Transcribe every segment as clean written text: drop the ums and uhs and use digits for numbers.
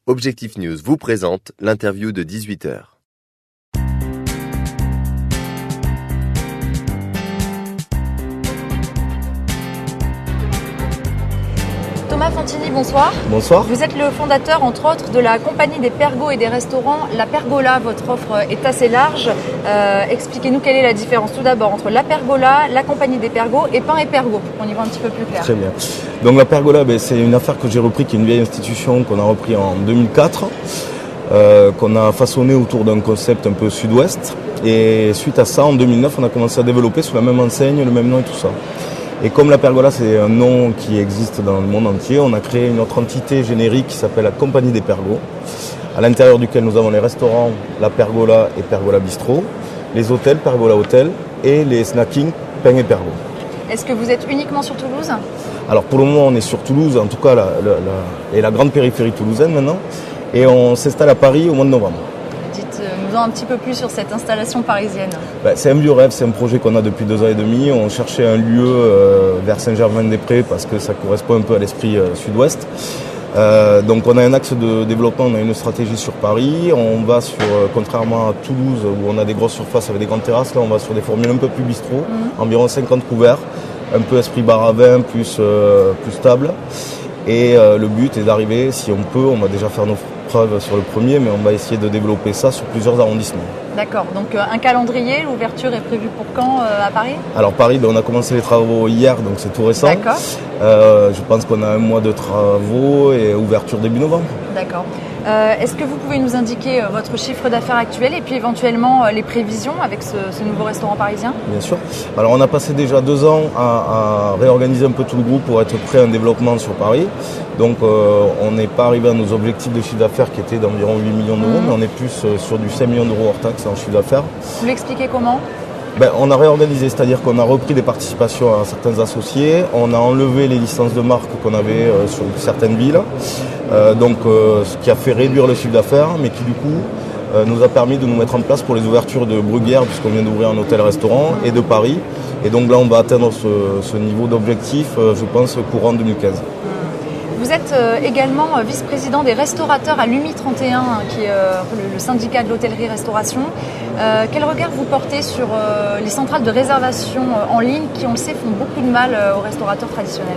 Objectif News vous présente l'interview de 18h. Thomas Fantini, bonsoir. Bonsoir. Vous êtes le fondateur, entre autres, de la compagnie des pergots et des restaurants La Pergola. Votre offre est assez large. Expliquez-nous quelle est la différence tout d'abord entre La Pergola, la compagnie des pergots et Pain et Pergots, pour qu'on y voit un petit peu plus clair. Très bien. Donc La Pergola, c'est une affaire que j'ai repris, qui est une vieille institution qu'on a repris en 2004, qu'on a façonné autour d'un concept un peu sud-ouest. Et suite à ça, en 2009, on a commencé à développer sous la même enseigne, le même nom et tout ça. Et comme La Pergola, c'est un nom qui existe dans le monde entier, on a créé une autre entité générique qui s'appelle la Compagnie des Pergots, à l'intérieur duquel nous avons les restaurants La Pergola et Pergola Bistro, les hôtels Pergola Hôtel et les snackings Pain et Pergots. Est-ce que vous êtes uniquement sur Toulouse ? Alors pour le moment, on est sur Toulouse, en tout cas la grande périphérie toulousaine maintenant, et on s'installe à Paris au mois de novembre. Dites-nous un petit peu plus sur cette installation parisienne. C'est un vieux rêve, c'est un projet qu'on a depuis 2 ans et demi. On cherchait un lieu vers Saint-Germain-des-Prés parce que ça correspond un peu à l'esprit sud-ouest. Donc on a un axe de développement, on a une stratégie sur Paris. On va sur, contrairement à Toulouse où on a des grosses surfaces avec des grandes terrasses, là on va sur des formules un peu plus bistrot, environ 50 couverts, un peu esprit bar à vin, plus stable. Et le but est d'arriver, si on peut, on va déjà faire nos preuves sur le premier, mais on va essayer de développer ça sur plusieurs arrondissements. D'accord, donc un calendrier, l'ouverture est prévue pour quand à Paris ? Alors Paris, on a commencé les travaux hier, donc c'est tout récent. D'accord. Je pense qu'on a 1 mois de travaux et ouverture début novembre. D'accord. Est-ce que vous pouvez nous indiquer votre chiffre d'affaires actuel et puis éventuellement les prévisions avec ce nouveau restaurant parisien ? Bien sûr. Alors on a passé déjà 2 ans à réorganiser un peu tout le groupe pour être prêt à un développement sur Paris. Donc on n'est pas arrivé à nos objectifs de chiffre d'affaires qui étaient d'environ 8 millions d'euros, mais on est plus sur du 5 millions d'euros hors taxe en chiffre d'affaires. Vous l'expliquez comment ? On a réorganisé, c'est-à-dire qu'on a repris des participations à certains associés, on a enlevé les licences de marque qu'on avait sur certaines villes, ce qui a fait réduire le chiffre d'affaires, mais qui du coup nous a permis de nous mettre en place pour les ouvertures de Bruguière, puisqu'on vient d'ouvrir un hôtel-restaurant, et de Paris. Et donc là on va atteindre ce niveau d'objectif, je pense, courant 2015. Vous êtes également vice-président des restaurateurs à l'UMI 31, qui est le syndicat de l'hôtellerie-restauration. Quel regard vous portez sur les centrales de réservation en ligne qui, on le sait, font beaucoup de mal aux restaurateurs traditionnels ?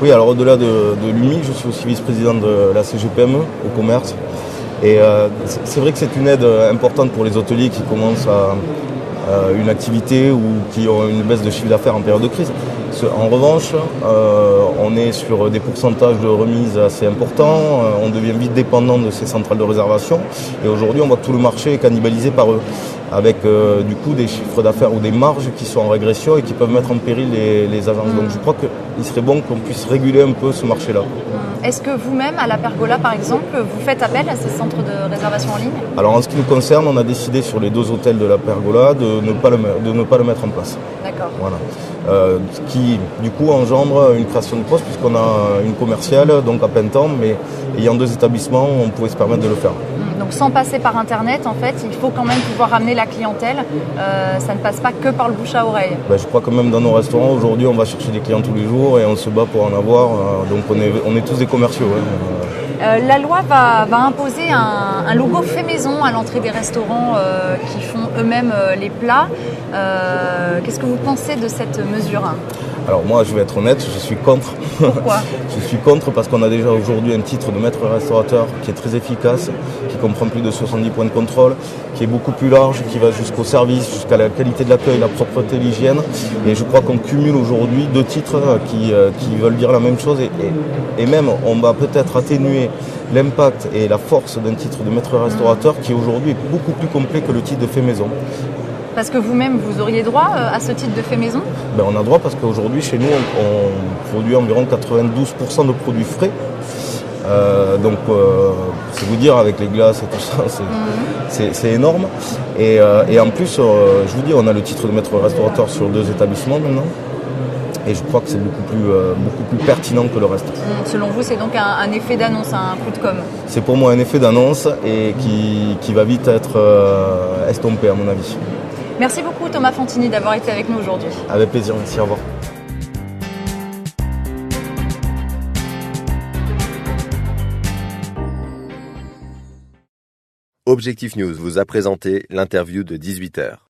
Oui, alors au-delà de l'UMI, je suis aussi vice-président de la CGPME au commerce. Et c'est vrai que c'est une aide importante pour les hôteliers qui commencent une activité ou qui ont une baisse de chiffre d'affaires en période de crise. En revanche, on est sur des pourcentages de remise assez importants, on devient vite dépendant de ces centrales de réservation et aujourd'hui on voit que tout le marché est cannibalisé par eux, avec du coup des chiffres d'affaires ou des marges qui sont en régression et qui peuvent mettre en péril les agences. Donc je crois qu'il serait bon qu'on puisse réguler un peu ce marché-là. Est-ce que vous-même, à La Pergola par exemple, vous faites appel à ces centres de réservation en ligne ? Alors en ce qui nous concerne, on a décidé sur les 2 hôtels de La Pergola de ne pas le mettre en place. D'accord. Voilà. Ce qui du coup engendre une création de poste puisqu'on a une commerciale donc à plein temps, mais ayant 2 établissements, on pouvait se permettre de le faire. Donc sans passer par internet, en fait, il faut quand même pouvoir ramener la clientèle. Ça ne passe pas que par le bouche à oreille. Je crois que même dans nos restaurants aujourd'hui, on va chercher des clients tous les jours et on se bat pour en avoir. Donc on est tous des commerciaux. La loi va imposer un logo fait maison à l'entrée des restaurants qui font eux-mêmes les plats. Qu'est-ce que vous pensez de cette mesure ? Alors moi, je vais être honnête, je suis contre. Pourquoi ? Je suis contre parce qu'on a déjà aujourd'hui un titre de maître restaurateur qui est très efficace, qui comprend plus de 70 points de contrôle, qui est beaucoup plus large, qui va jusqu'au service, jusqu'à la qualité de l'accueil, la propreté, l'hygiène. Et je crois qu'on cumule aujourd'hui 2 titres qui veulent dire la même chose et même on va peut-être atténuer l'impact et la force d'un titre de maître restaurateur qui aujourd'hui est beaucoup plus complet que le titre de fait maison. Parce que vous-même, vous auriez droit à ce titre de fait maison ? On a droit parce qu'aujourd'hui, chez nous, on produit environ 92% de produits frais. C'est vous dire, avec les glaces et tout ça, c'est énorme. Et en plus, je vous dis, on a le titre de maître restaurateur sur 2 établissements maintenant. Et je crois que c'est beaucoup plus pertinent que le reste. Selon vous, c'est donc un effet d'annonce, un coup de com'? C'est pour moi un effet d'annonce et qui va vite être estompé à mon avis. Merci beaucoup Thomas Fantini d'avoir été avec nous aujourd'hui. Avec plaisir, merci, au revoir. Objectif News vous a présenté l'interview de 18h.